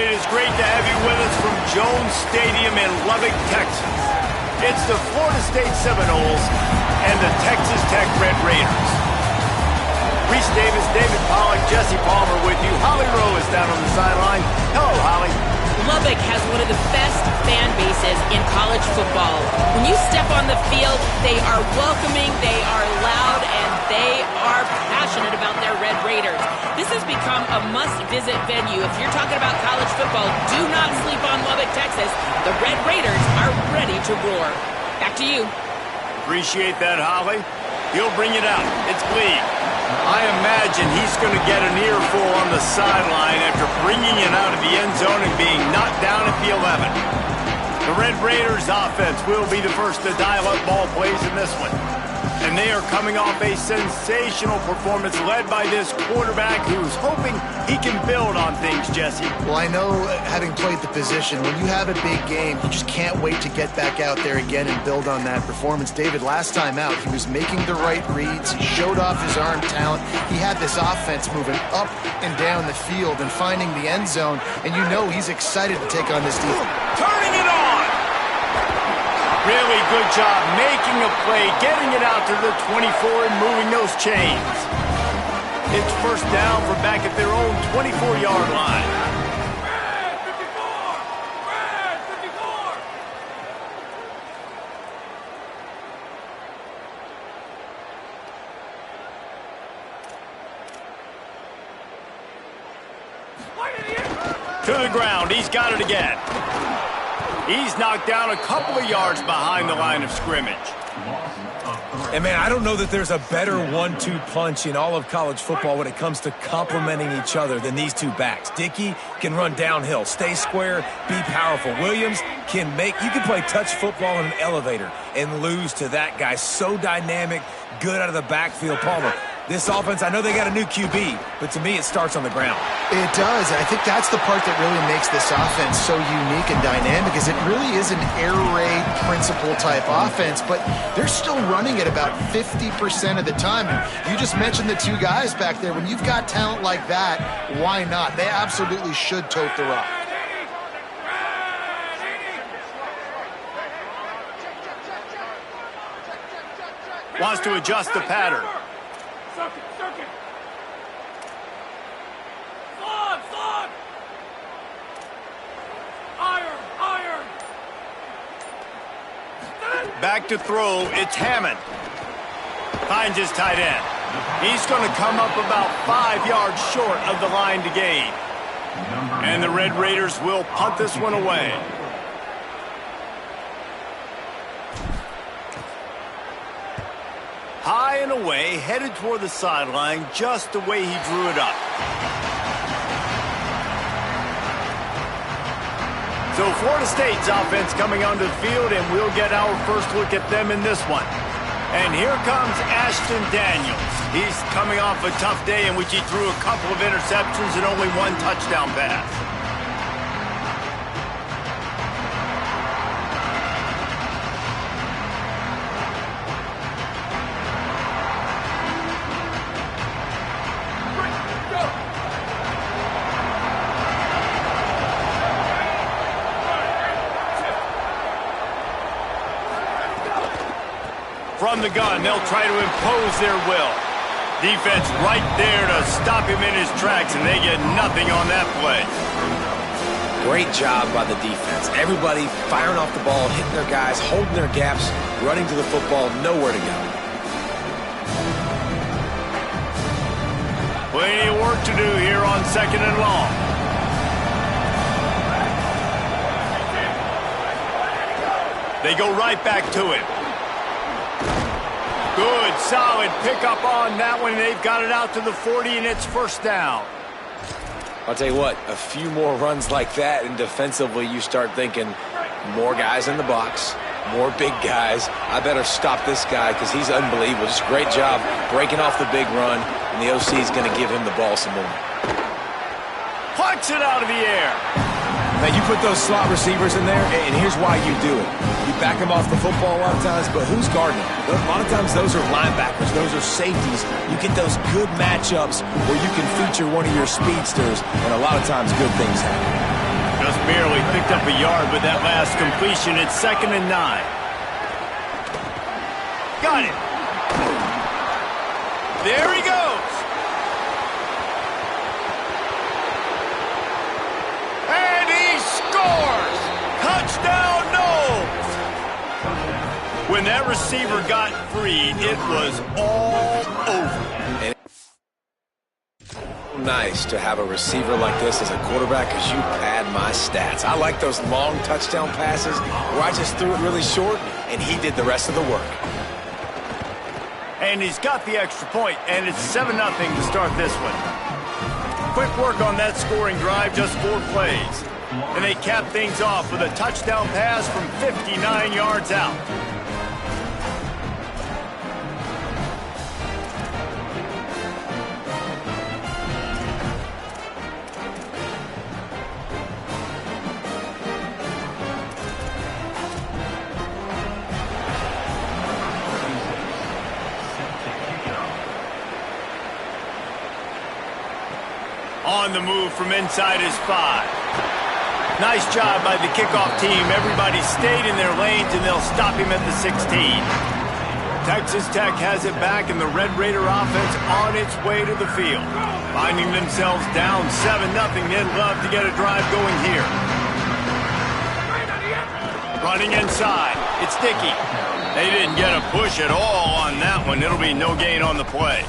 It is great to have you with us from Jones Stadium in Lubbock, Texas. It's the Florida State Seminoles and the Texas Tech Red Raiders. Reese Davis, David Pollack, Jesse Palmer with you. Holly Rowe is down on the sideline. Hello, Holly. Lubbock has one of the best fan bases in college football. When you step on the field, they are welcoming, they are loud, and they are passionate about their Red Raiders. This has become a must-visit venue. If you're talking about college football, do not sleep on Lubbock, Texas. The Red Raiders are ready to roar. Back to you. Appreciate that, Holly. He'll bring it out. It's Glee. I imagine he's going to get an earful on the sideline after bringing it out of the end zone and being knocked down at the 11. The Red Raiders offense will be the first to dial up ball plays in this one. And they are coming off a sensational performance led by this quarterback who's hoping he can build on things, Jesse. Well, I know, having played the position, when you have a big game, you just can't wait to get back out there again and build on that performance. David, last time out, he was making the right reads. He showed off his arm talent. He had this offense moving up and down the field and finding the end zone. And you know he's excited to take on this defense. Turning it on! Really good job making a play, getting it out to the 24 and moving those chains. It's first down from back at their own 24-yard line. Red 54! Red 54! To the ground, he's got it again. He's knocked down a couple of yards behind the line of scrimmage. And, man, I don't know that there's a better 1-2 punch in all of college football when it comes to complementing each other than these two backs. Dickey can run downhill, stay square, be powerful. Williams you can play touch football in an elevator and lose to that guy. So dynamic, good out of the backfield. Palmer, this offense, I know they got a new QB, but to me it starts on the ground. It does, and I think that's the part that really makes this offense so unique and dynamic, is it really is an air raid principle type offense, but they're still running it about 50% of the time. And you just mentioned the two guys back there. When you've got talent like that, why not? They absolutely should tote the rock. Wants to adjust the pattern. Circuit! Slot! Iron! Back to throw, it's Hammond. Finds his tight end. He's going to come up about 5 yards short of the line to gain. And the Red Raiders will punt this one away. High and away, headed toward the sideline, just the way he drew it up. So Florida State's offense coming onto the field, and we'll get our first look at them in this one. And here comes Ashton Daniels. He's coming off a tough day in which he threw a couple of interceptions and only one touchdown pass. From the gun, they'll try to impose their will. Defense right there to stop him in his tracks, and they get nothing on that play. Great job by the defense. Everybody firing off the ball, hitting their guys, holding their gaps, running to the football, nowhere to go. Plenty of work to do here on 2nd and long. They go right back to it. Good, solid pickup on that one. They've got it out to the 40, and it's first down. I'll tell you what, a few more runs like that, and defensively you start thinking more guys in the box, more big guys. I better stop this guy because he's unbelievable. Just a great job breaking off the big run, and the OC is going to give him the ball some more. Plucks it out of the air. Now, you put those slot receivers in there, and here's why you do it. You back them off the football a lot of times, but who's guarding them? A lot of times those are linebackers. Those are safeties. You get those good matchups where you can feature one of your speedsters, and a lot of times good things happen. Just barely picked up a yard with that last completion. It's 2nd and 9. Got it. There he goes. And he scores. Touchdown, Knowles. When that receiver got free, it was all over. Nice to have a receiver like this as a quarterback because you pad my stats. I like those long touchdown passes where I just threw it really short and he did the rest of the work. And he's got the extra point, and it's 7-0 to start this one. Quick work on that scoring drive, just 4 plays. And they cap things off with a touchdown pass from 59 yards out. On the move from inside his 5. Nice job by the kickoff team. Everybody stayed in their lanes, and they'll stop him at the 16. Texas Tech has it back, and the Red Raider offense on its way to the field. Finding themselves down 7-0, they'd love to get a drive going here. Running inside, it's Dickey. They didn't get a push at all on that one. It'll be no gain on the play.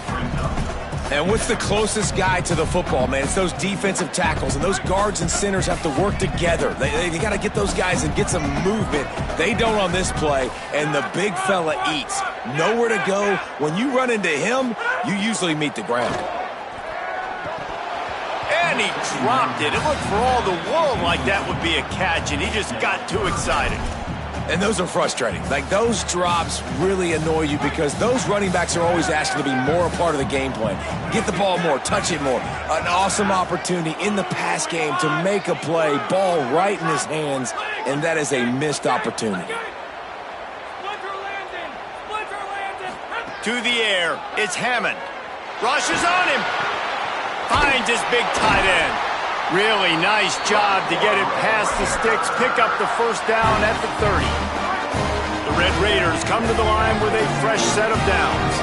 And what's the closest guy to the football, man? It's those defensive tackles, and those guards and centers have to work together. They got to get those guys and get some movement. They don't on this play, and the big fella eats. Nowhere to go. When you run into him, you usually meet the ground. And he dropped it. It looked for all the world like that would be a catch, and he just got too excited. And those are frustrating. Like, those drops really annoy you because those running backs are always asking to be more a part of the game plan. Get the ball more, touch it more. An awesome opportunity in the pass game to make a play, ball right in his hands, and that is a missed opportunity. To the air, it's Hammond. Rushes on him. Finds his big tight end. Really nice job to get it past the sticks, pick up the first down at the 30. The Red Raiders come to the line with a fresh set of downs.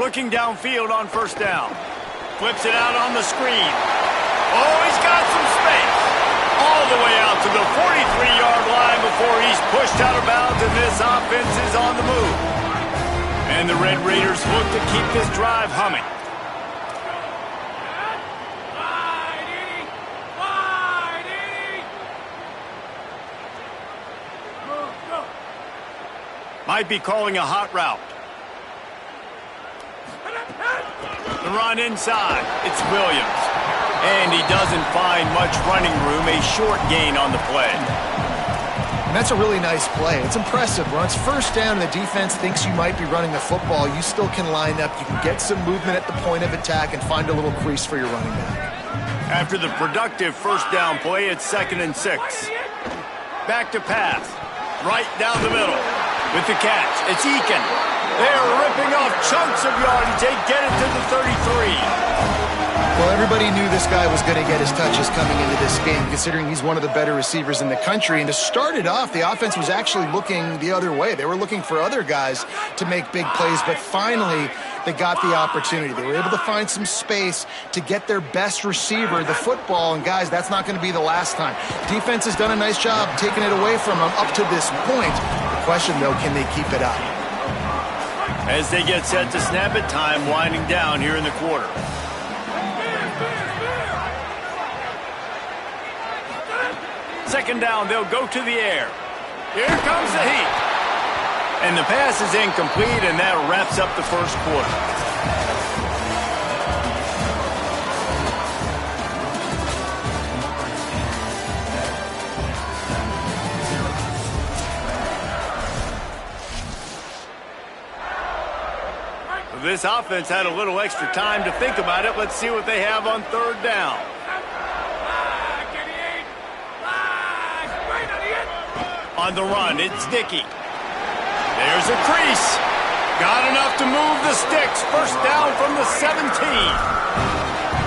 Looking downfield on first down. Flips it out on the screen. Oh, he's got some space. All the way out to the 43-yard line before he's pushed out of bounds, and this offense is on the move. And the Red Raiders look to keep this drive humming. Might be calling a hot route. The run inside. It's Williams. And he doesn't find much running room. A short gain on the play. And that's a really nice play. It's impressive. When it's first down and the defense thinks you might be running the football, you still can line up. You can get some movement at the point of attack and find a little crease for your running back. After the productive first down play, it's 2nd and 6. Back to pass. Right down the middle. With the catch, it's Eakin. They're ripping off chunks of yardage. They get it to the 33. Well, everybody knew this guy was going to get his touches coming into this game, considering he's one of the better receivers in the country. And to start it off, the offense was actually looking the other way. They were looking for other guys to make big plays, but finally they got the opportunity. They were able to find some space to get their best receiver the football. And, guys, that's not going to be the last time. Defense has done a nice job taking it away from them up to this point. The question, though, can they keep it up? As they get set to snap it, time winding down here in the quarter. Second down, they'll go to the air. Here comes the heat. And the pass is incomplete, and that wraps up the first quarter. This offense had a little extra time to think about it. Let's see what they have on third down. On the run, it's Dickey. There's a crease. Got enough to move the sticks. First down from the 17.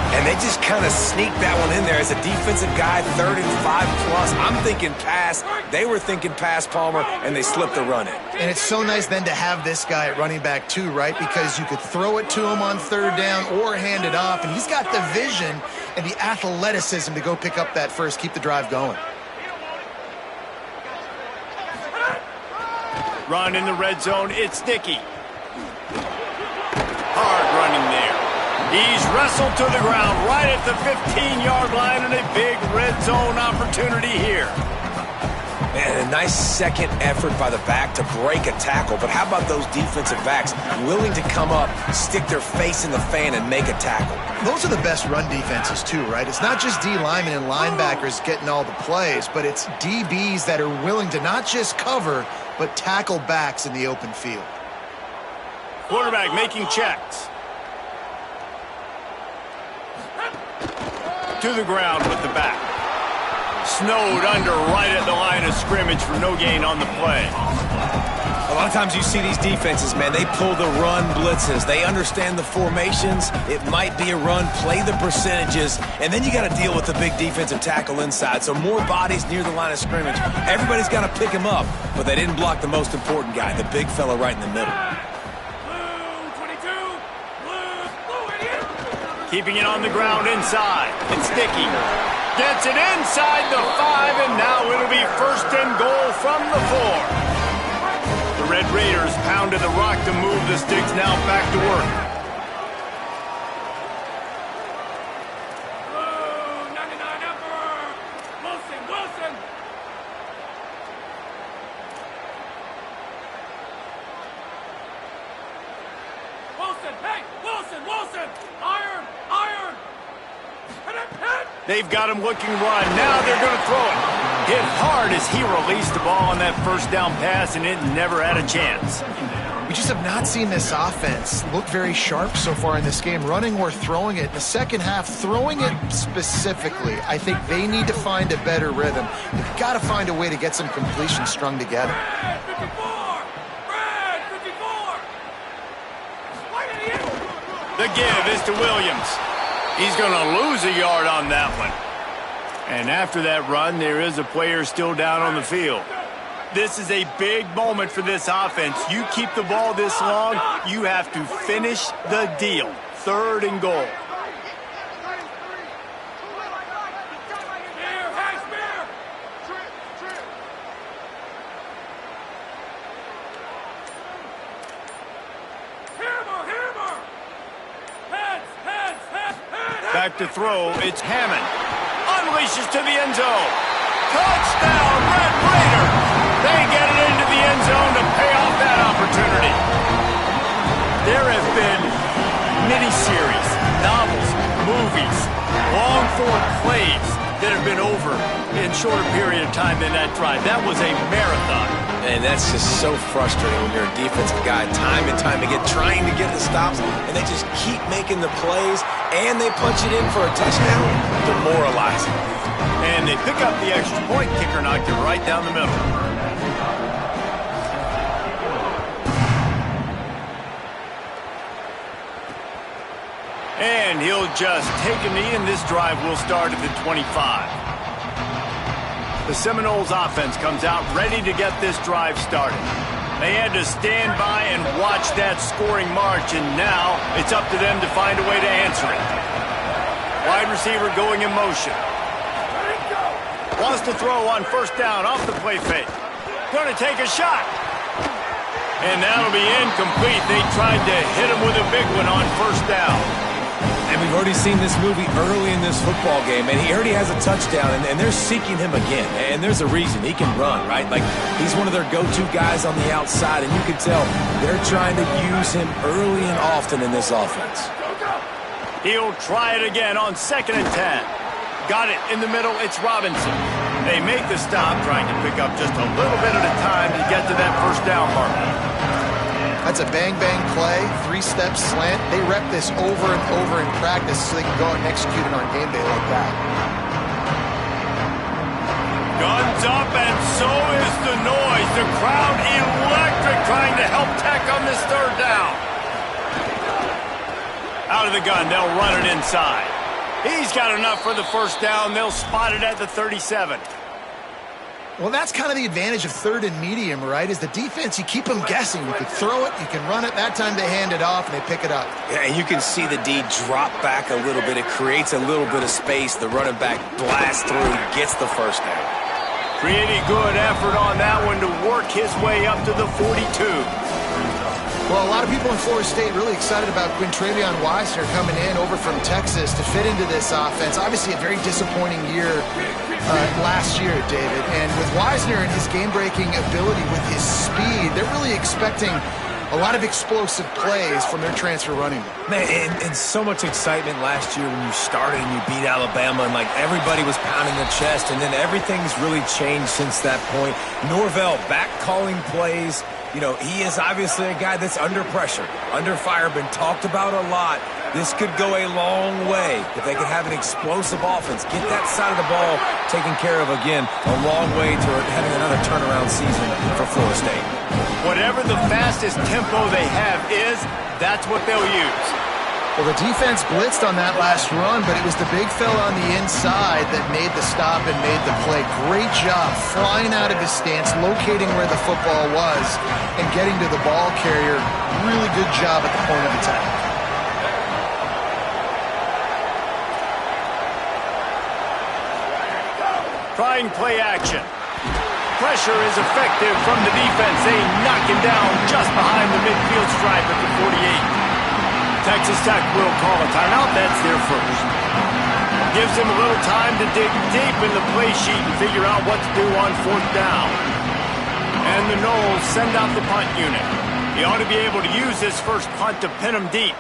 And they just kind of sneaked that one in there as a defensive guy, 3rd and 5+. I'm thinking pass. They were thinking pass, Palmer, and they slipped the run in. And it's so nice then to have this guy at running back too, right? Because you could throw it to him on 3rd down or hand it off, and he's got the vision and the athleticism to go pick up that first, keep the drive going. Run in the red zone. It's Dickey. Hard running there. He's wrestled to the ground right at the 15-yard line, and a big red zone opportunity here. And a nice second effort by the back to break a tackle. But how about those defensive backs willing to come up, stick their face in the fan, and make a tackle? Those are the best run defenses too, right? It's not just D linemen and linebackers getting all the plays, but it's DBs that are willing to not just cover, but tackle backs in the open field. Quarterback making checks. To the ground with the back. Snowed under right at the line of scrimmage for no gain on the play. A lot of times you see these defenses, man, they pull the run blitzes. They understand the formations. It might be a run, play the percentages, and then you got to deal with the big defensive tackle inside. So more bodies near the line of scrimmage. Everybody's got to pick him up, but they didn't block the most important guy, the big fella right in the middle. Keeping it on the ground inside. It's Dickey. Gets it inside the 5, and now it'll be 1st and goal from the 4. The Red Raiders pounded the rock to move the sticks. Now back to work. Blue 99 upper. Wilson. Hey, Wilson. Iron. Hit. They've got him looking run. Now they're going to throw it. Hit hard as he released the ball on that 1st down pass, and it never had a chance. We just have not seen this offense look very sharp so far in this game, running or throwing it. In the second half, throwing it specifically, I think they need to find a better rhythm. They've got to find a way to get some completion strung together. Red 54. The give is to Williams. He's going to lose a yard on that one. And after that run, there is a player still down on the field. This is a big moment for this offense. You keep the ball this long, you have to finish the deal. 3rd and goal. Back to throw, it's Hammond. Unleashes to the end zone. Touchdown, Red Raider! They get it into the end zone to pay off that opportunity. There have been miniseries, novels, movies, long-form plays that have been over in shorter period of time than that drive. That was a marathon. And that's just so frustrating when you're a defensive guy, time and time again, trying to get the stops, and they just keep making the plays, and they punch it in for a touchdown. Demoralizing. And they pick up the extra point. Kicker knocked it right down the middle. And he'll just take a knee, and this drive will start at the 25. The Seminoles offense comes out ready to get this drive started. They had to stand by and watch that scoring march, and now it's up to them to find a way to answer it. Wide receiver going in motion. Wants to throw on 1st down off the play fake. Going to take a shot. And that'll be incomplete. They tried to hit him with a big one on 1st down. And we've already seen this movie early in this football game, and he already has a touchdown, and they're seeking him again. And there's a reason. He can run, right? Like, he's one of their go-to guys on the outside, and you can tell they're trying to use him early and often in this offense. He'll try it again on 2nd and 10. Got it in the middle. It's Robinson. They make the stop, trying to pick up just a little bit at a time to get to that 1st down mark. That's a bang-bang play, 3-step slant. They rep this over and over in practice so they can go out and execute it on game day like that. Guns up, and so is the noise. The crowd electric trying to help Tech on this third down. Out of the gun, they'll run it inside. He's got enough for the first down. They'll spot it at the 37. Well, that's kind of the advantage of third and medium, right? Is the defense, you keep them guessing. You can throw it, you can run it. That time they hand it off and they pick it up. Yeah, and you can see the D drop back a little bit. It creates a little bit of space. The running back blasts through, gets the first down. Pretty good effort on that one to work his way up to the 42. Well, a lot of people in Florida State really excited about Quintravion Wisner coming in over from Texas to fit into this offense. Obviously, a very disappointing year last year, David. And with Wisner and his game-breaking ability with his speed, they're really expecting a lot of explosive plays from their transfer running back. Man, and so much excitement last year when you started and you beat Alabama, and like everybody was pounding their chest, and then everything's really changed since that point. Norvell back calling plays. You know, he is obviously a guy that's under pressure, under fire, been talked about a lot. This could go a long way if they could have an explosive offense. Get that side of the ball taken care of again. A long way to having another turnaround season for Florida State. Whatever the fastest tempo they have is, that's what they'll use. Well, the defense blitzed on that last run, but it was the big fella on the inside that made the stop and made the play. Great job flying out of his stance, locating where the football was, and getting to the ball carrier. Really good job at the point of attack. Trying play action. Pressure is effective from the defense. They knock him down just behind the midfield stripe at the 48. Texas Tech will call a timeout. That's their first. Gives him a little time to dig deep in the play sheet and figure out what to do on fourth down. And the Noles send out the punt unit. He ought to be able to use this first punt to pin them deep.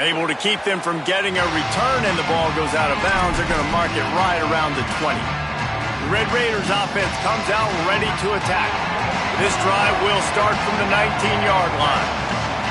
Able to keep them from getting a return, and the ball goes out of bounds. They're going to mark it right around the 20. The Red Raiders offense comes out ready to attack. This drive will start from the 19-yard line.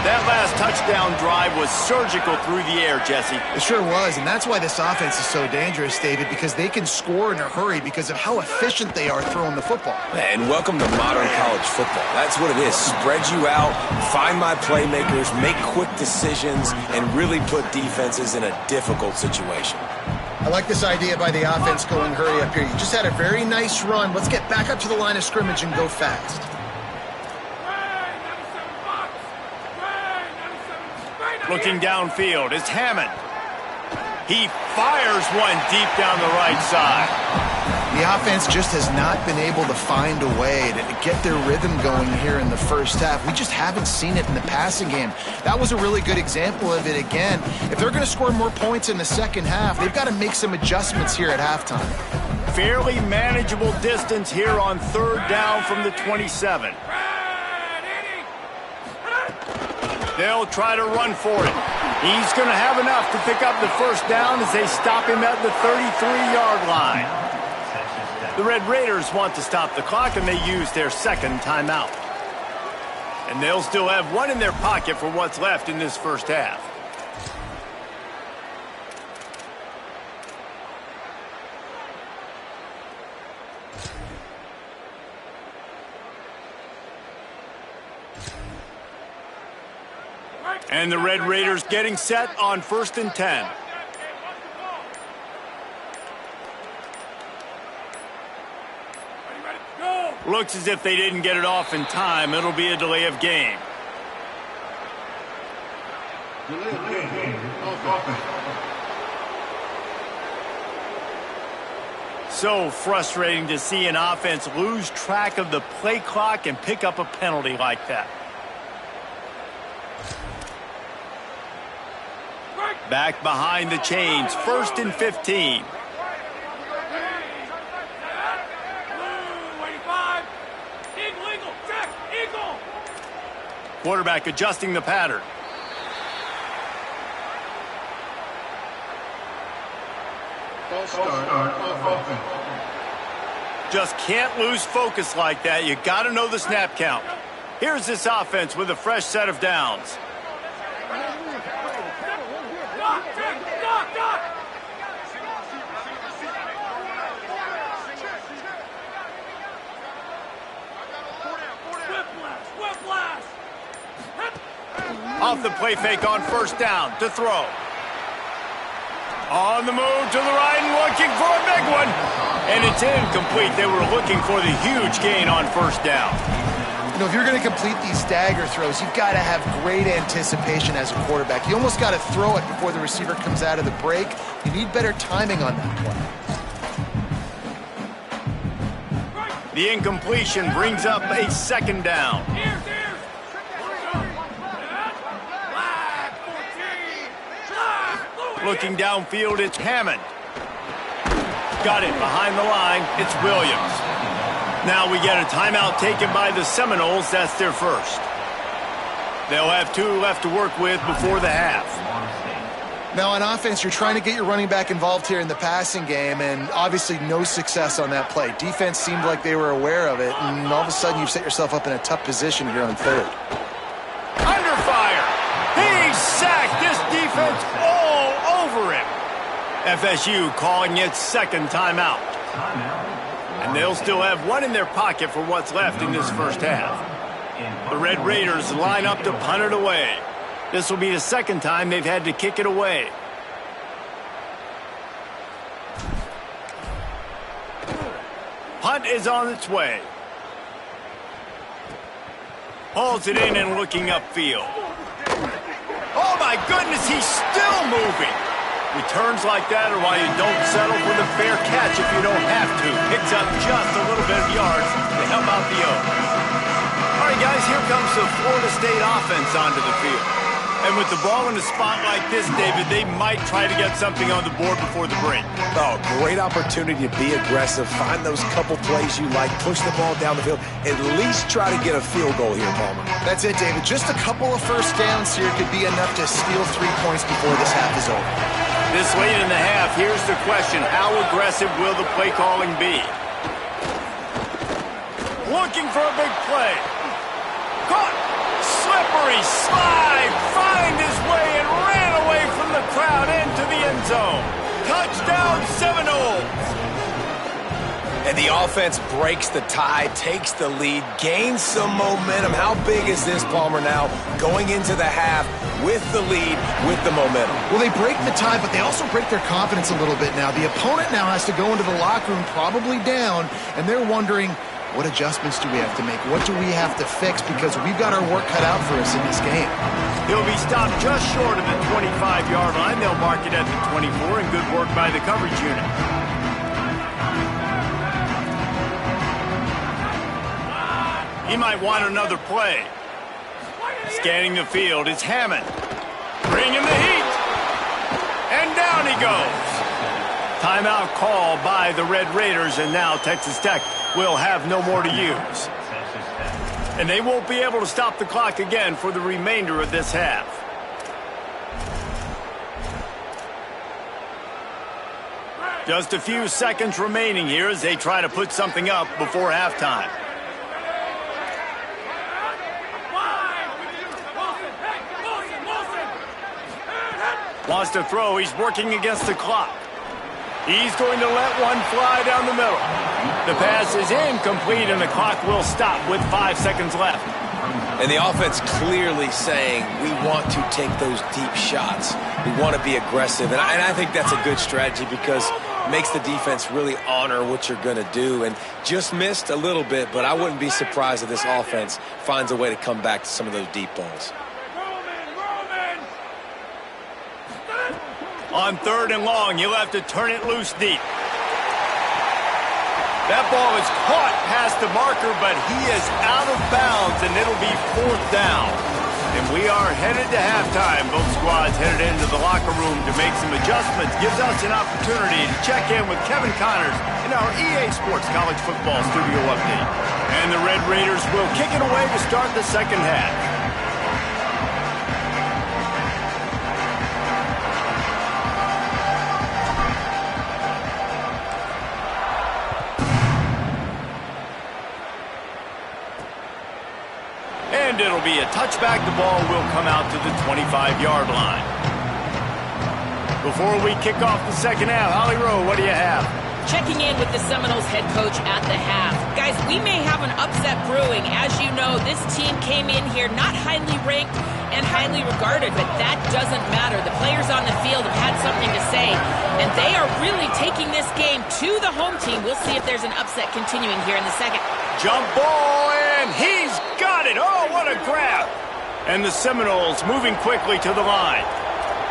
That last touchdown drive was surgical through the air, Jesse. It sure was, and that's why this offense is so dangerous, David, because they can score in a hurry because of how efficient they are throwing the football. And welcome to modern college football. That's what it is. Spread you out, find my playmakers, make quick decisions, and really put defenses in a difficult situation. I like this idea by the offense going hurry up here. You just had a very nice run. Let's get back up to the line of scrimmage and go fast. Looking downfield, it's Hammond. He fires one deep down the right side. The offense just has not been able to find a way to get their rhythm going here in the first half. We just haven't seen it in the passing game. That was a really good example of it again. If they're going to score more points in the second half, they've got to make some adjustments here at halftime. Fairly manageable distance here on third down from the 27. They'll try to run for it. He's going to have enough to pick up the first down as they stop him at the 33-yard line. The Red Raiders want to stop the clock, and they use their second timeout. And they'll still have one in their pocket for what's left in this first half. And the Red Raiders getting set on 1st and 10. Looks as if they didn't get it off in time. It'll be a delay of game. So frustrating to see an offense lose track of the play clock and pick up a penalty like that. Back behind the chains, 1st and 15. Quarterback adjusting the pattern. Just can't lose focus like that. You got to know the snap count. Here's this offense with a fresh set of downs. off the play fake on first down to throw. On the move to the right and looking for a big one. And it's incomplete. They were looking for the huge gain on first down. You know, if you're going to complete these stagger throws, you've got to have great anticipation as a quarterback. You almost got to throw it before the receiver comes out of the break. You need better timing on that play. The incompletion brings up a second down. Looking downfield, it's Hammond. Got it behind the line. It's Williams. Now we get a timeout taken by the Seminoles. That's their first. They'll have 2 left to work with before the half. Now on offense, you're trying to get your running back involved here in the passing game, and obviously no success on that play. Defense seemed like they were aware of it, and all of a sudden you've set yourself up in a tough position here on third. Under fire. He's sacked. This defense all over him. FSU calling its second timeout. And they'll still have 1 in their pocket for what's left in this first half. The Red Raiders line up to punt it away. This will be the second time they've had to kick it away. Punt is on its way. Hauls it in and looking upfield. Oh my goodness, he's still moving. Returns like that are why you don't settle for the fair catch if you don't have to. Picks up just a little bit of yards to help out the O. All right, guys, here comes the Florida State offense onto the field. And with the ball in a spot like this, David, they might try to get something on the board before the break. Oh, great opportunity to be aggressive. Find those couple plays you like. Push the ball down the field. At least try to get a field goal here, Palmer. That's it, David. Just a couple of first downs here could be enough to steal 3 points before this half is over. This late in the half, here's the question. How aggressive will the play calling be? Looking for a big play. Caught. Slippery slide. Find his way and ran away from the crowd into the end zone. Touchdown Seminoles. And the offense breaks the tie, takes the lead, gains some momentum. How big is this, Palmer, now going into the half with the lead, with the momentum? Well, they break the tie, but they also break their confidence a little bit now. The opponent now has to go into the locker room probably down, and they're wondering, what adjustments do we have to make? What do we have to fix? Because we've got our work cut out for us in this game. He'll be stopped just short of the 25-yard line. They'll mark it at the 24, and good work by the coverage unit. He might want another play. Scanning the field, it's Hammond. Bringing the heat. And down he goes. Timeout call by the Red Raiders, and now Texas Tech will have no more to use. And they won't be able to stop the clock again for the remainder of this half. Just a few seconds remaining here as they try to put something up before halftime. Wants to throw. He's working against the clock. He's going to let one fly down the middle. The pass is incomplete, and the clock will stop with 5 seconds left. And the offense clearly saying, we want to take those deep shots. We want to be aggressive. And I think that's a good strategy because it makes the defense really honor what you're going to do. And just missed a little bit, but I wouldn't be surprised if this offense finds a way to come back to some of those deep balls. On 3rd and long, you'll have to turn it loose deep. That ball is caught past the marker, but he is out of bounds, and it'll be 4th down. And we are headed to halftime. Both squads headed into the locker room to make some adjustments. Gives us an opportunity to check in with Kevin Connors in our EA Sports College Football Studio Update. And the Red Raiders will kick it away to start the second half. And it'll be a touchback. The ball will come out to the 25-yard line. Before we kick off the second half, Holly Rowe, what do you have? Checking in with the Seminoles head coach at the half. Guys, we may have an upset brewing. As you know, this team came in here not highly ranked, and highly regarded, but that doesn't matter. The players on the field have had something to say, and they are really taking this game to the home team. We'll see if there's an upset continuing here in the second. Jump ball, and he's got it. Oh, what a grab. And the Seminoles moving quickly to the line.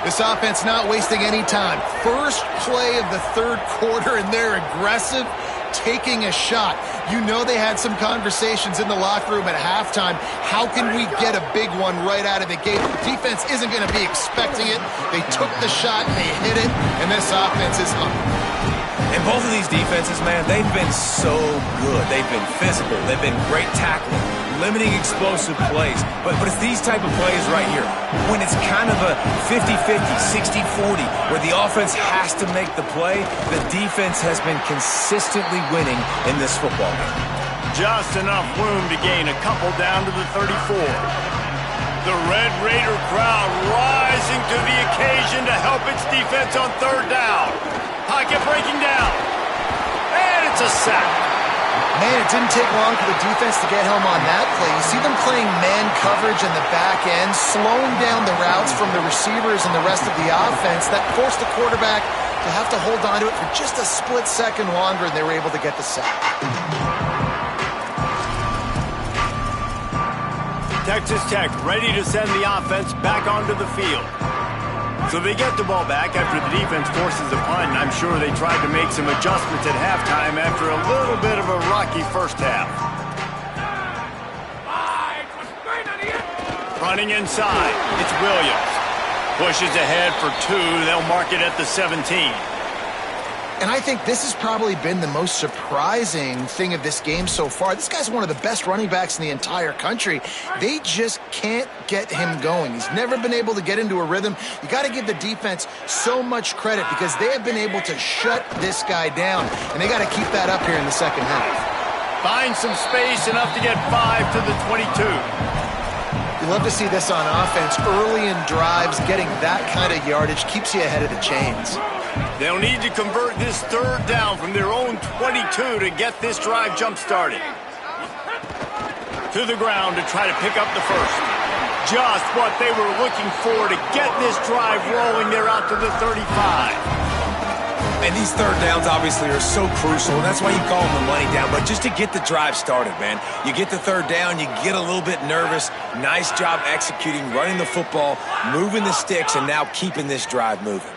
This offense not wasting any time. First play of the third quarter, and they're aggressive, taking a shot. You know they had some conversations in the locker room at halftime. How can we get a big one right out of the gate? The defense isn't going to be expecting it. They took the shot, and they hit it, and this offense is up. And both of these defenses, man, they've been so good. They've been physical. They've been great tackling, limiting explosive plays. But it's these type of plays right here, when it's kind of a 50-50, 60-40, where the offense has to make the play, the defense has been consistently winning in this football game. Just enough room to gain a couple down to the 34. The Red Raider crowd rising to the occasion to help its defense on third down. Pocket breaking down. And it's a sack. Man, it didn't take long for the defense to get home on that play. You see them playing man coverage in the back end, slowing down the routes from the receivers and the rest of the offense. That forced the quarterback to have to hold on to it for just a split second longer, and they were able to get the sack. Texas Tech ready to send the offense back onto the field. So they get the ball back after the defense forces a punt, and I'm sure they tried to make some adjustments at halftime after a little bit of a rocky first half. Running inside, it's Williams. Pushes ahead for 2, they'll mark it at the 17. And I think this has probably been the most surprising thing of this game so far. This guy's one of the best running backs in the entire country. They just can't get him going. He's never been able to get into a rhythm. You got to give the defense so much credit because they have been able to shut this guy down, and they got to keep that up here in the second half. Find some space enough to get 5 to the 22. You love to see this on offense. Early in drives, getting that kind of yardage keeps you ahead of the chains. They'll need to convert this third down from their own 22 to get this drive jump-started. To the ground to try to pick up the first. Just what they were looking for to get this drive rolling. They're out to the 35. And these third downs obviously are so crucial, and that's why you call them the money down. But just to get the drive started, man, you get the third down, you get a little bit nervous. Nice job executing, running the football, moving the sticks, and now keeping this drive moving.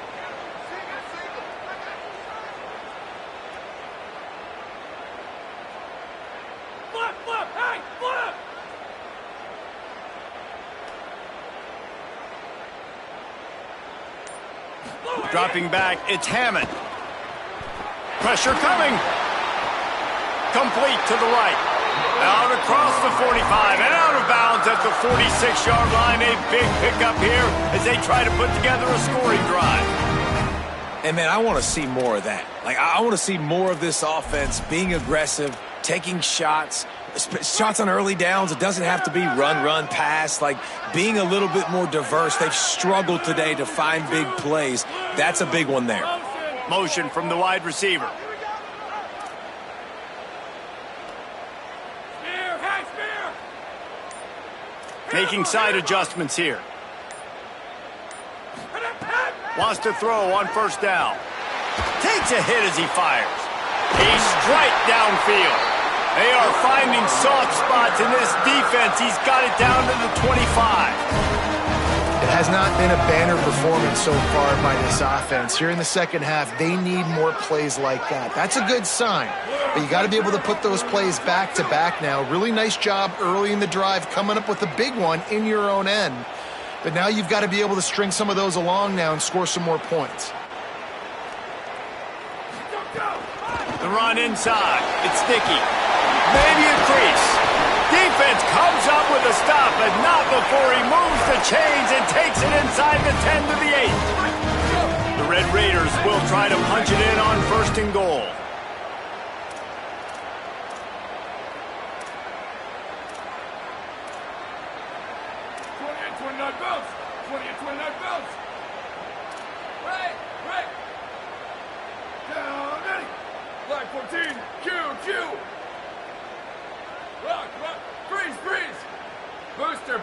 Dropping back, it's Hammond. Pressure coming. Complete to the right. Out across the 45 and out of bounds at the 46-yard line. A big pickup here as they try to put together a scoring drive. And, man, I want to see more of that. Like, I want to see more of this offense being aggressive, taking shots on early downs. It doesn't have to be run, pass. Like, being a little bit more diverse. They've struggled today to find big plays. That's a big one there. Motion from the wide receiver. Making side adjustments here. Wants to throw on first down. Takes a hit as he fires. A strike downfield. They are finding soft spots in this defense. He's got it down to the 25. It has not been a banner performance so far by this offense. Here in the second half, they need more plays like that. That's a good sign, but you got to be able to put those plays back to back now. Really nice job early in the drive coming up with a big one in your own end. But now you've got to be able to string some of those along now and score some more points. The run inside. It's Dickey. Maybe a crease. Defense comes up with a stop, but not before he moves the chains and takes it inside the 10 to the 8. The Red Raiders will try to punch it in on first and goal.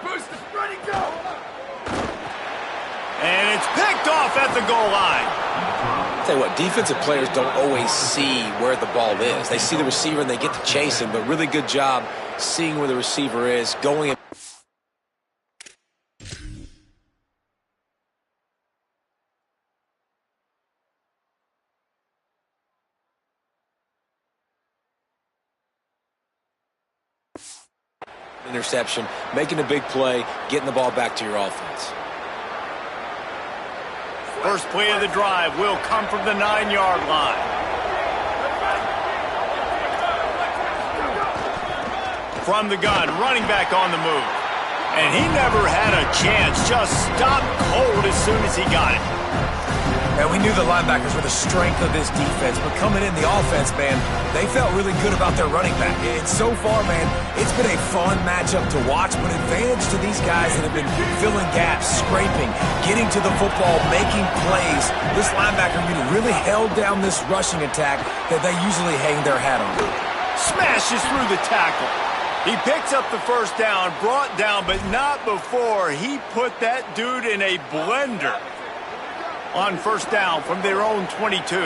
Booster, ready, go! And it's picked off at the goal line. Tell you what, defensive players don't always see where the ball is. They see the receiver and they get to chase him, but really good job seeing where the receiver is, going. Interception, making a big play, getting the ball back to your offense. First play of the drive will come from the 9-yard line. From the gun, running back on the move. And he never had a chance, just stopped cold as soon as he got it. And we knew the linebackers were the strength of this defense, but coming in the offense, man, they felt really good about their running back. And so far, man, it's been a fun matchup to watch, but advantage to these guys that have been filling gaps, scraping, getting to the football, making plays. This linebacker unit really held down this rushing attack that they usually hang their hat on. Smashes through the tackle. He picks up the first down, brought down, but not before he put that dude in a blender. On first down from their own 22.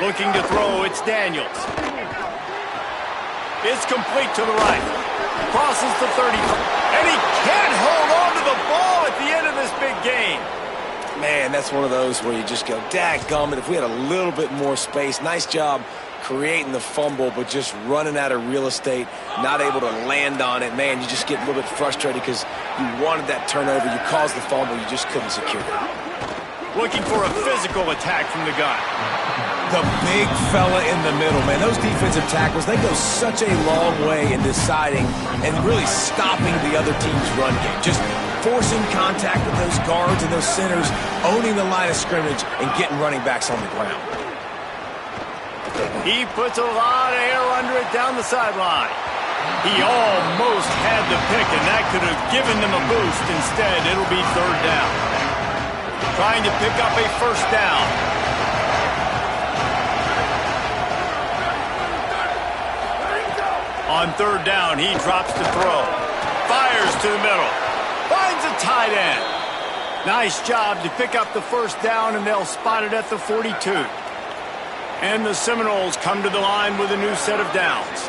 Looking to throw, it's Daniels. It's complete to the right. Crosses the 30. And he can't hold on to the ball at the end of this big game. Man, that's one of those where you just go, dadgummit, if we had a little bit more space. Nice job creating the fumble, but just running out of real estate, not able to land on it. Man, you just get a little bit frustrated because you wanted that turnover. You caused the fumble. You just couldn't secure it. Looking for a physical attack from the gun. The big fella in the middle, man. Those defensive tackles, they go such a long way in deciding and really stopping the other team's run game. Just forcing contact with those guards and those centers, owning the line of scrimmage, and getting running backs on the ground. He puts a lot of air under it down the sideline. He almost had the pick, and that could have given them a boost. Instead, it'll be third down. Trying to pick up a first down. On third down, he drops to throw. Fires to the middle. Finds a tight end. Nice job to pick up the first down, and they'll spot it at the 42. And the Seminoles come to the line with a new set of downs.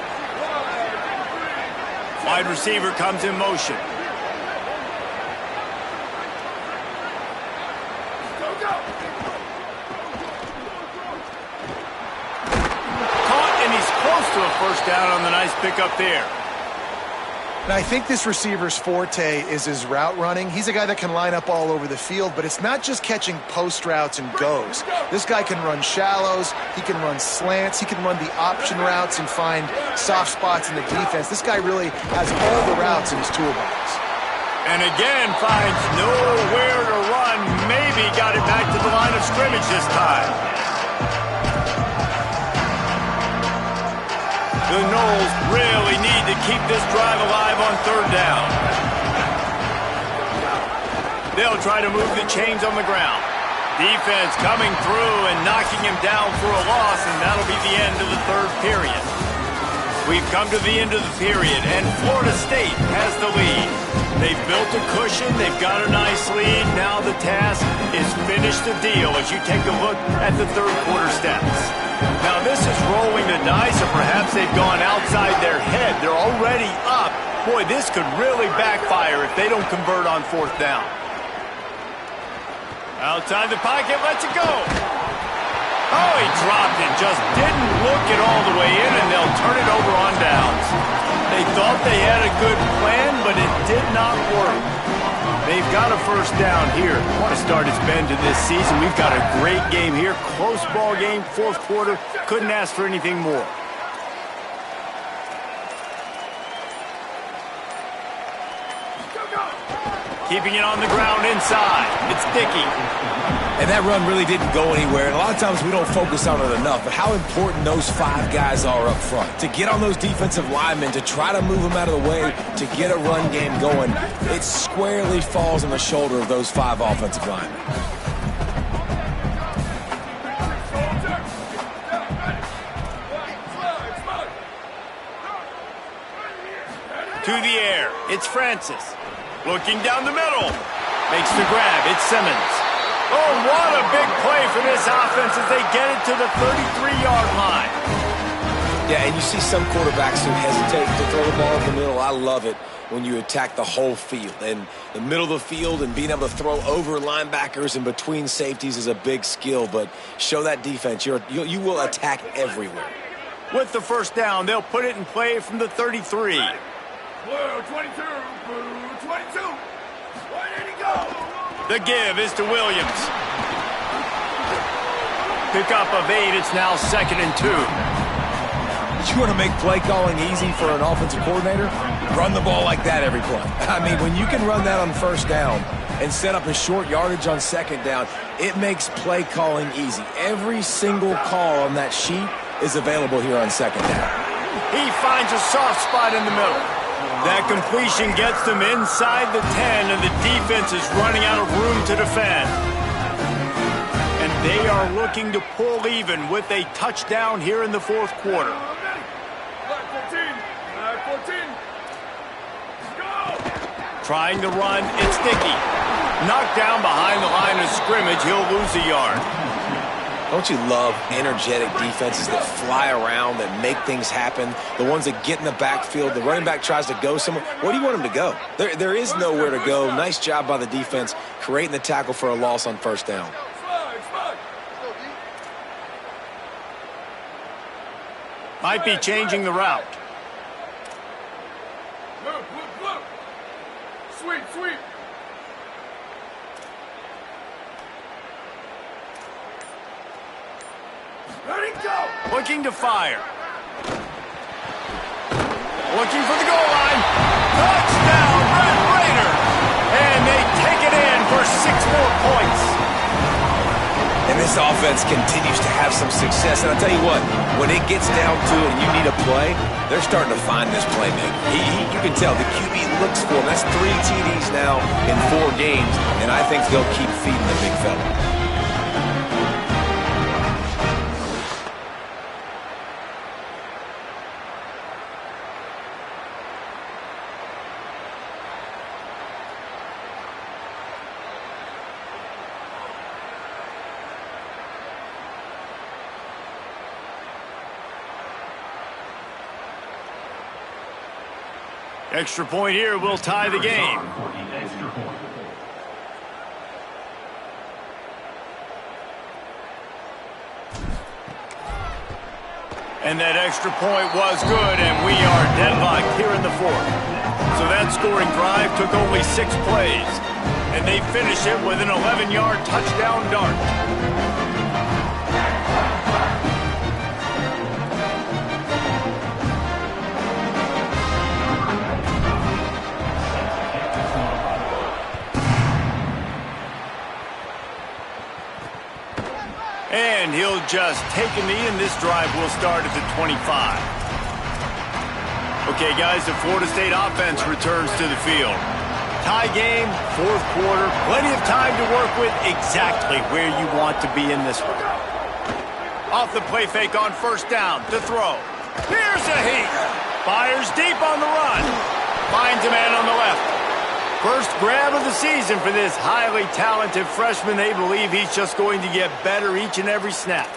Wide receiver comes in motion. Caught, and he's close to a first down on the nice pickup there. Now, I think this receiver's forte is his route running. He's a guy that can line up all over the field, but it's not just catching post routes and goes. This guy can run shallows, he can run slants, he can run the option routes and find soft spots in the defense. This guy really has all the routes in his toolbox. And again, finds nowhere to run. Maybe got it back to the line of scrimmage this time. The Noles really need to keep this drive alive on third down. They'll try to move the chains on the ground. Defense coming through and knocking him down for a loss, and that'll be the end of the third period. We've come to the end of the period, and Florida State has the lead. They've built a cushion. They've got a nice lead. Now the task is finish the deal as you take a look at the third quarter stats. Now this is rolling the dice, or perhaps they've gone outside their head. They're already up. Boy, this could really backfire if they don't convert on fourth down. Outside the pocket, lets it go. Oh, he dropped it. Just didn't look it all the way in, and they'll turn it over on downs. They thought they had a good plan, but it did not work. They've got a first down here. Want to start his bend to this season. We've got a great game here. Close ball game, fourth quarter. Couldn't ask for anything more. Keeping it on the ground inside. It's Dickey. And that run really didn't go anywhere. And a lot of times we don't focus on it enough, but how important those five guys are up front. To get on those defensive linemen, to try to move them out of the way, to get a run game going, it squarely falls on the shoulder of those five offensive linemen. To the air. It's Francis. Looking down the middle. Makes the grab. It's Simmons. Oh, what a big play for this offense as they get it to the 33-yard line. Yeah, and you see some quarterbacks who hesitate to throw the ball in the middle. I love it when you attack the whole field. And the middle of the field and being able to throw over linebackers and between safeties is a big skill. But show that defense. You will attack everywhere. With the first down, they'll put it in play from the 33. Blue 22, blue 22. Where did he go? The give is to Williams. Pickup of 8. It's now 2nd and 2. You want to make play calling easy for an offensive coordinator? Run the ball like that every play. I mean, when you can run that on first down and set up a short yardage on second down, it makes play calling easy. Every single call on that sheet is available here on second down. He finds a soft spot in the middle. That completion gets them inside the 10, and the defense is running out of room to defend. And they are looking to pull even with a touchdown here in the fourth quarter. Black 14, Black 14. Go! Trying to run, it's Dickey. Knocked down behind the line of scrimmage, he'll lose a yard. Don't you love energetic defenses that fly around, that make things happen? The ones that get in the backfield, the running back tries to go somewhere. Where do you want him to go? There is nowhere to go. Nice job by the defense creating the tackle for a loss on first down. Might be changing the route. Look. Sweep. Ready, go! Looking to fire. Looking for the goal line. Touchdown, Red Raider! And they take it in for 6 more points. And this offense continues to have some success. And I'll tell you what, when it gets down to it and you need a play, they're starting to find this playmaker. You can tell the QB looks for him. That's 3 TDs now in 4 games, and I think they'll keep feeding the big fella. Extra point here will tie the game. And that extra point was good, and we are deadlocked here in the fourth. So that scoring drive took only 6 plays, and they finish it with an 11-yard touchdown dart. And he'll just take a knee, and this drive will start at the 25. Okay, guys, the Florida State offense returns to the field. Tie game, fourth quarter, plenty of time to work with, exactly where you want to be in this one. Off the play fake on first down, to throw. Here's a heat. Fires deep on the run. Finds a man on the left. First grab of the season for this highly talented freshman. They believe he's just going to get better each and every snap.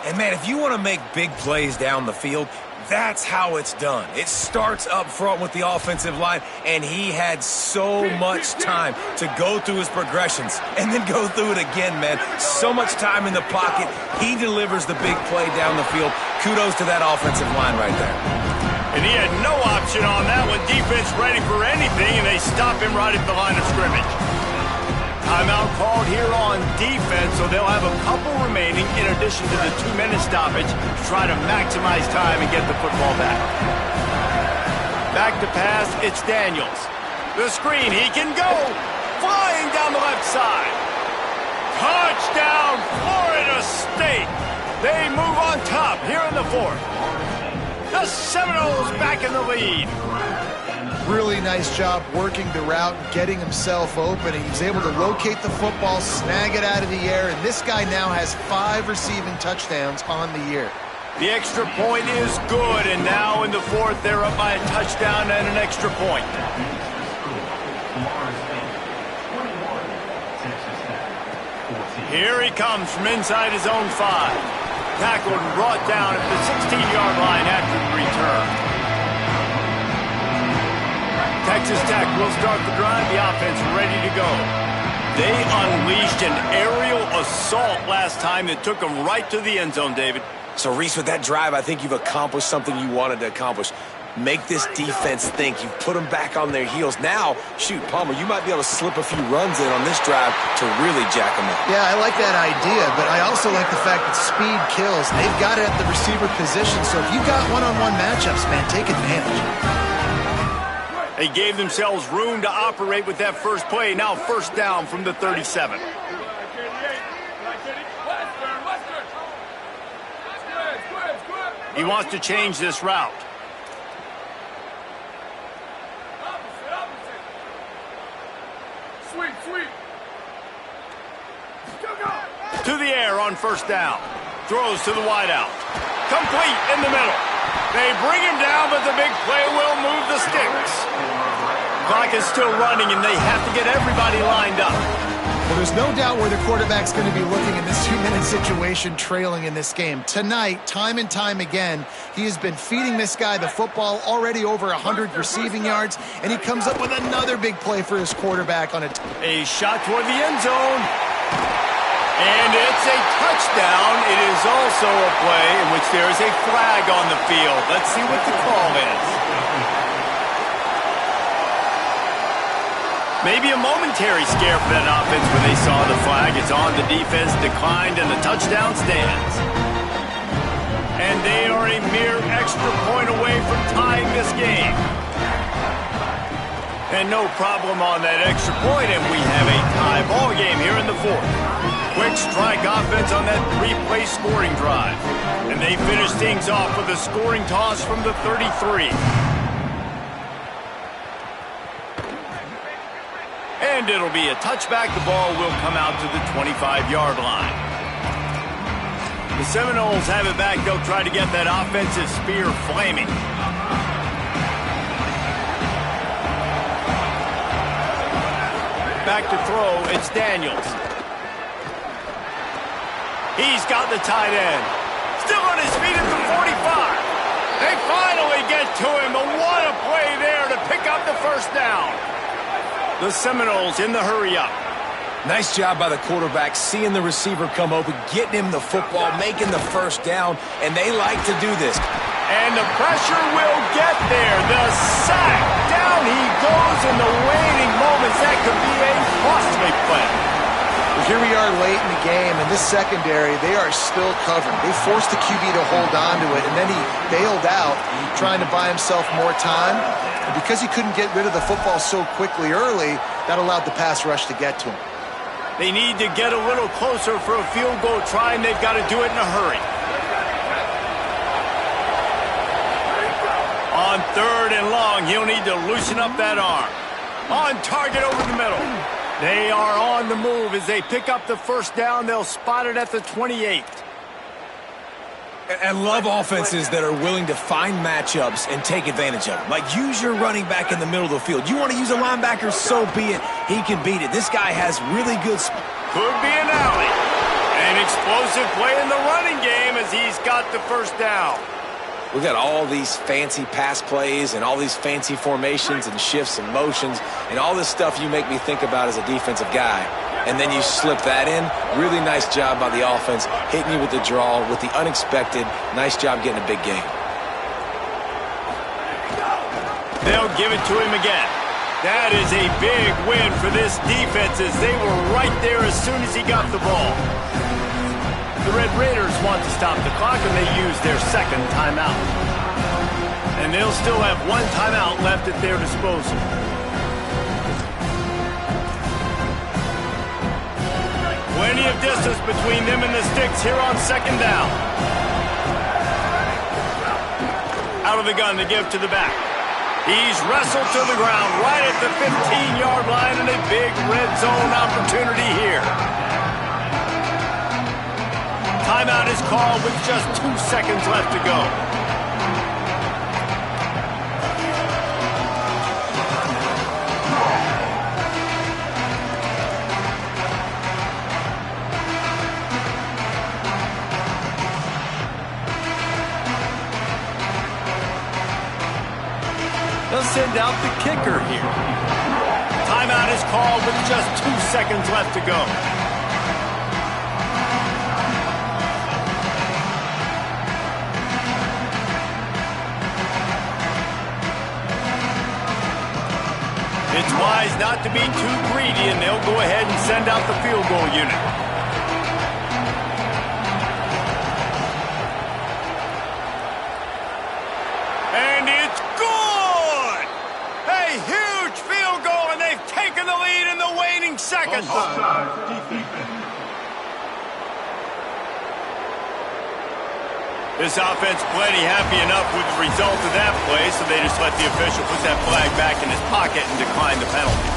And, man, if you want to make big plays down the field, that's how it's done. It starts up front with the offensive line, and he had so much time to go through his progressions and then go through it again, man. So much time in the pocket. He delivers the big play down the field. Kudos to that offensive line right there. And he had no option on that one. Defense ready for anything, and they stop him right at the line of scrimmage. Timeout called here on defense, so they'll have a couple remaining in addition to the 2-minute stoppage to try to maximize time and get the football back. Back to pass, it's Daniels. The screen, he can go. Flying down the left side. Touchdown, Florida State. They move on top here in the fourth. The Seminoles back in the lead. Really nice job working the route, getting himself open. He was able to locate the football, snag it out of the air, and this guy now has 5 receiving touchdowns on the year. The extra point is good, and now in the fourth, they're up by a touchdown and an extra point. Here he comes from inside his own 5. Tackled and brought down at the 16-yard line after the return. Texas Tech will start the drive. The offense ready to go. They unleashed an aerial assault last time that took them right to the end zone, David. So, Reese, with that drive, I think you've accomplished something you wanted to accomplish. Make this defense think. You've put them back on their heels. Now, shoot, Palmer, you might be able to slip a few runs in on this drive to really jack them up. Yeah, I like that idea, but I also like the fact that speed kills. They've got it at the receiver position, so if you got one-on-one matchups, man, take advantage. They gave themselves room to operate with that first play. Now first down from the 37. He wants to change this route. To the air on first down. Throws to the wideout. Complete in the middle. They bring him down, but the big play will move the sticks. Clock is still running, and they have to get everybody lined up. Well, there's no doubt where the quarterback's going to be looking in this 2-minute situation, trailing in this game. Tonight, time and time again, he has been feeding this guy the football, already over 100 receiving yards, and he comes up with another big play for his quarterback on a shot toward the end zone. And it's a touchdown. It is also a play in which there is a flag on the field. Let's see what the call is. Maybe a momentary scare for that offense when they saw the flag. It's on, the defense declined, and the touchdown stands. And they are a mere extra point away from tying this game. And no problem on that extra point, and we have a tie ball game here in the 4th. Quick strike offense on that 3-play scoring drive. And they finish things off with a scoring toss from the 33. And it'll be a touchback. The ball will come out to the 25-yard line. The Seminoles have it back. They'll try to get that offensive spear flaming. Back to throw. It's Daniels. He's got the tight end. Still on his feet at the 45. They finally get to him, but what a play there to pick up the first down. The Seminoles in the hurry-up. Nice job by the quarterback, seeing the receiver come open, getting him the football, making the first down, and they like to do this. And the pressure will get there. The sack. Down he goes in the waning moments. That could be a costly play. Well, here we are late in the game, and this secondary, they are still covering. They forced the QB to hold on to it, and then he bailed out, trying to buy himself more time. And because he couldn't get rid of the football so quickly early, that allowed the pass rush to get to him. They need to get a little closer for a field goal try, and they've got to do it in a hurry. On 3rd and long, he'll need to loosen up that arm. On target over the middle. They are on the move as they pick up the first down. They'll spot it at the 28. And love offenses that are willing to find matchups and take advantage of them. Like, use your running back in the middle of the field. You want to use a linebacker, so be it. He can beat it. This guy has really good speed. Could be an alley. An explosive play in the running game as he's got the first down. We've got all these fancy pass plays and all these fancy formations and shifts and motions and all this stuff you make me think about as a defensive guy. And then you slip that in. Really nice job by the offense, hitting you with the draw, with the unexpected. Nice job getting a big game. They'll give it to him again. That is a big win for this defense as they were right there as soon as he got the ball. The Red Raiders want to stop the clock, and they use their second timeout. And they'll still have one timeout left at their disposal. Plenty of distance between them and the sticks here on second down. Out of the gun to give to the back. He's wrestled to the ground right at the 15-yard line, and a big red zone opportunity here. Timeout is called with just 2 seconds left to go. send out the kicker here. Timeout is called with just 2 seconds left to go. It's wise not to be too greedy, and they'll go ahead and send out the field goal unit. And it's good! A huge field goal, and they've taken the lead in the waning seconds. This offense plenty happy enough with the result of that play, so they just let the official put that flag back in his pocket and decline the penalty.